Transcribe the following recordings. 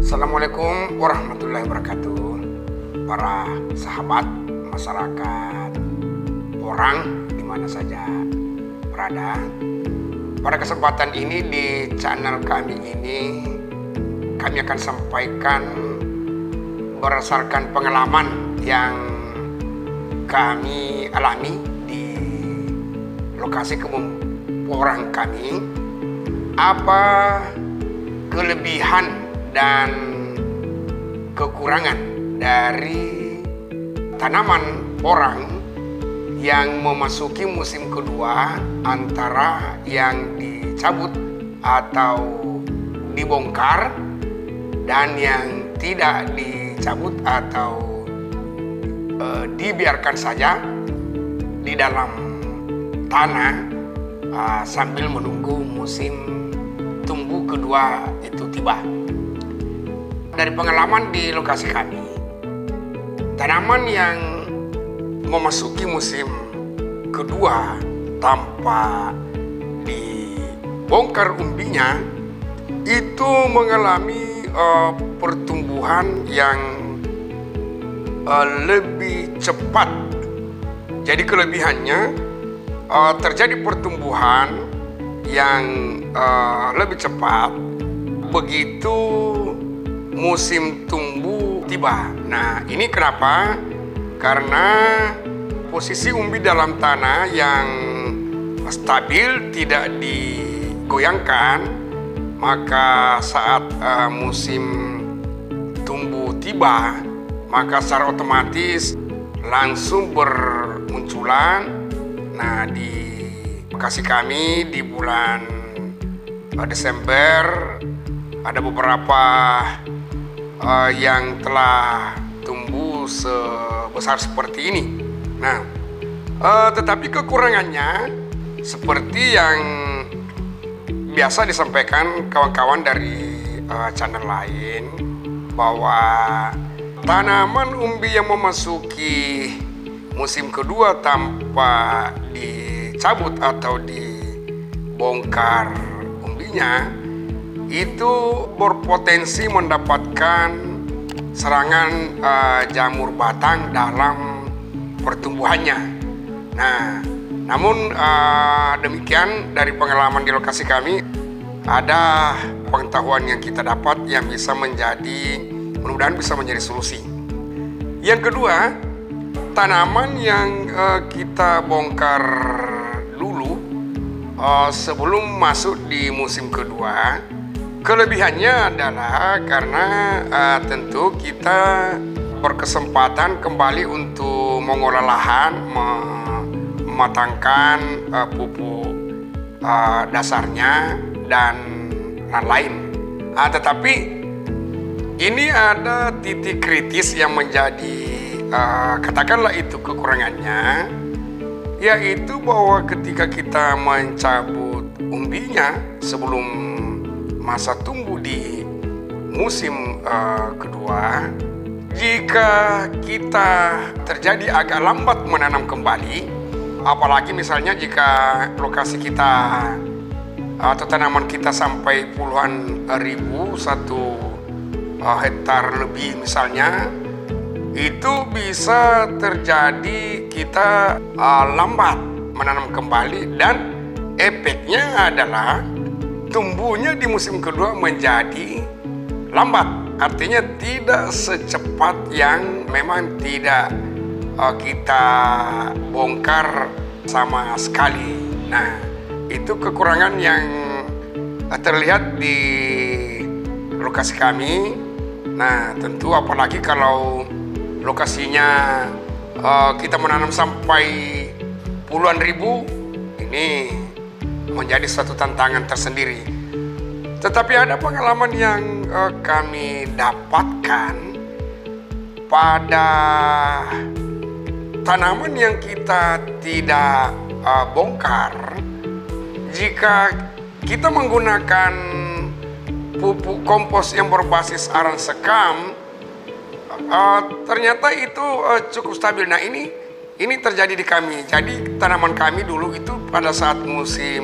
Assalamualaikum warahmatullahi wabarakatuh. Para sahabat masyarakat orang di mana saja berada. Pada kesempatan ini di channel kami ini kami akan sampaikan berdasarkan pengalaman yang kami alami di lokasi kebun orang kami, apa kelebihan dan kekurangan dari tanaman orang yang memasuki musim kedua, antara yang dicabut atau dibongkar dan yang tidak dicabut atau dibiarkan saja di dalam tanah sambil menunggu musim tumbuh kedua itu tiba. Dari pengalaman di lokasi kami, tanaman yang memasuki musim kedua tanpa dibongkar umbinya itu mengalami pertumbuhan yang lebih cepat. Jadi kelebihannya terjadi pertumbuhan yang lebih cepat begitu musim tumbuh tiba. Nah, ini kenapa? Karena posisi umbi dalam tanah yang stabil, tidak digoyangkan, maka saat musim tumbuh tiba, maka secara otomatis langsung bermunculan. Nah, di lokasi kami di bulan Desember ada beberapa yang telah tumbuh sebesar seperti ini. Nah, tetapi kekurangannya seperti yang biasa disampaikan kawan-kawan dari channel lain, bahwa tanaman umbi yang memasuki musim kedua tanpa dicabut atau dibongkar umbinya itu berpotensi mendapatkan serangan jamur batang dalam pertumbuhannya. Nah, namun demikian dari pengalaman di lokasi kami, ada pengetahuan yang kita dapat yang bisa menjadi, mudah-mudahan bisa menjadi solusi. Yang kedua, tanaman yang kita bongkar dulu sebelum masuk di musim kedua, kelebihannya adalah karena tentu kita berkesempatan kembali untuk mengolah lahan, mematangkan pupuk dasarnya dan lain-lain. Tetapi ini ada titik kritis yang menjadi katakanlah itu kekurangannya, yaitu bahwa ketika kita mencabut umbinya sebelum masa tumbuh di musim kedua, jika kita terjadi agak lambat menanam kembali, apalagi misalnya jika lokasi kita atau tanaman kita sampai puluhan ribu, 1 hektar lebih misalnya, itu bisa terjadi kita lambat menanam kembali, dan efeknya adalah tumbuhnya di musim kedua menjadi lambat. Artinya tidak secepat yang memang tidak kita bongkar sama sekali. Nah, itu kekurangan yang terlihat di lokasi kami. Nah, tentu apalagi kalau lokasinya kita menanam sampai puluhan ribu, ini menjadi satu tantangan tersendiri. Tetapi ada pengalaman yang kami dapatkan pada tanaman yang kita tidak bongkar. Jika kita menggunakan pupuk kompos yang berbasis arang sekam, ternyata itu cukup stabil. Nah, ini terjadi di kami. Jadi tanaman kami dulu itu pada saat musim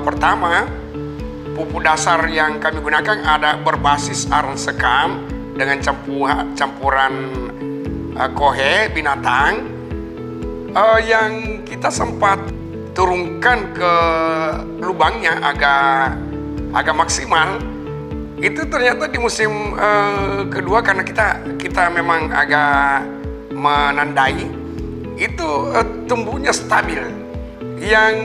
pertama pupuk dasar yang kami gunakan ada berbasis aren sekam dengan campuran kohe binatang yang kita sempat turunkan ke lubangnya agak maksimal. Itu ternyata di musim kedua karena kita memang agak menandai itu tumbuhnya stabil. Yang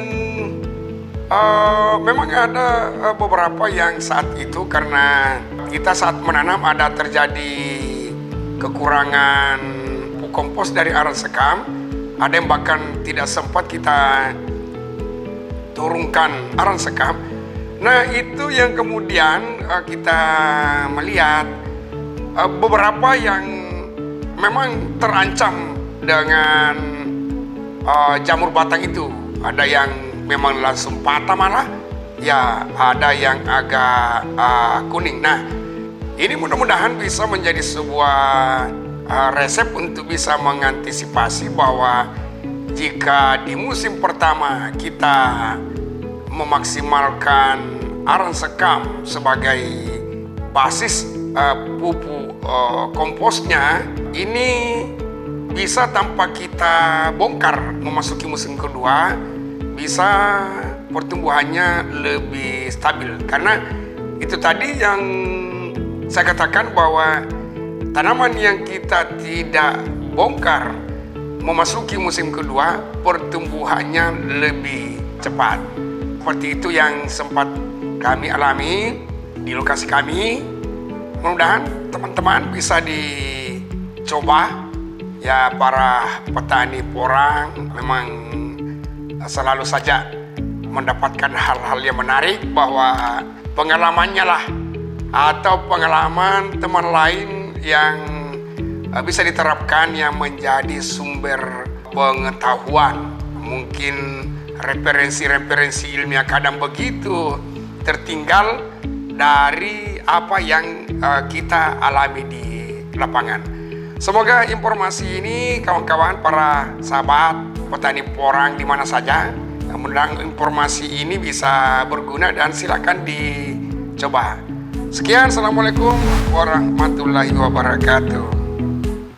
memang ada beberapa yang saat itu karena kita saat menanam ada terjadi kekurangan pupuk kompos dari aren sekam, ada yang bahkan tidak sempat kita turunkan aren sekam. Nah itu yang kemudian kita melihat beberapa yang memang terancam dengan jamur batang itu. Ada yang memang langsung patah malah, ya ada yang agak kuning. Nah ini mudah-mudahan bisa menjadi sebuah resep untuk bisa mengantisipasi bahwa jika di musim pertama kita memaksimalkan aren sekam sebagai basis pupuk komposnya, ini bisa tanpa kita bongkar memasuki musim kedua bisa pertumbuhannya lebih stabil. Karena itu tadi yang saya katakan bahwa tanaman yang kita tidak bongkar memasuki musim kedua pertumbuhannya lebih cepat. Seperti itu yang sempat kami alami di lokasi kami. Mudah-mudahan teman-teman bisa dicoba ya, para petani porang memang selalu saja mendapatkan hal-hal yang menarik bahwa pengalamannya lah atau pengalaman teman lain yang bisa diterapkan yang menjadi sumber pengetahuan. Mungkin referensi-referensi ilmiah kadang begitu tertinggal dari apa yang kita alami di lapangan. Semoga informasi ini kawan-kawan para sahabat petani porang di mana saja, mudah-mudahan informasi ini bisa berguna dan silakan dicoba. Sekian, assalamualaikum warahmatullahi wabarakatuh.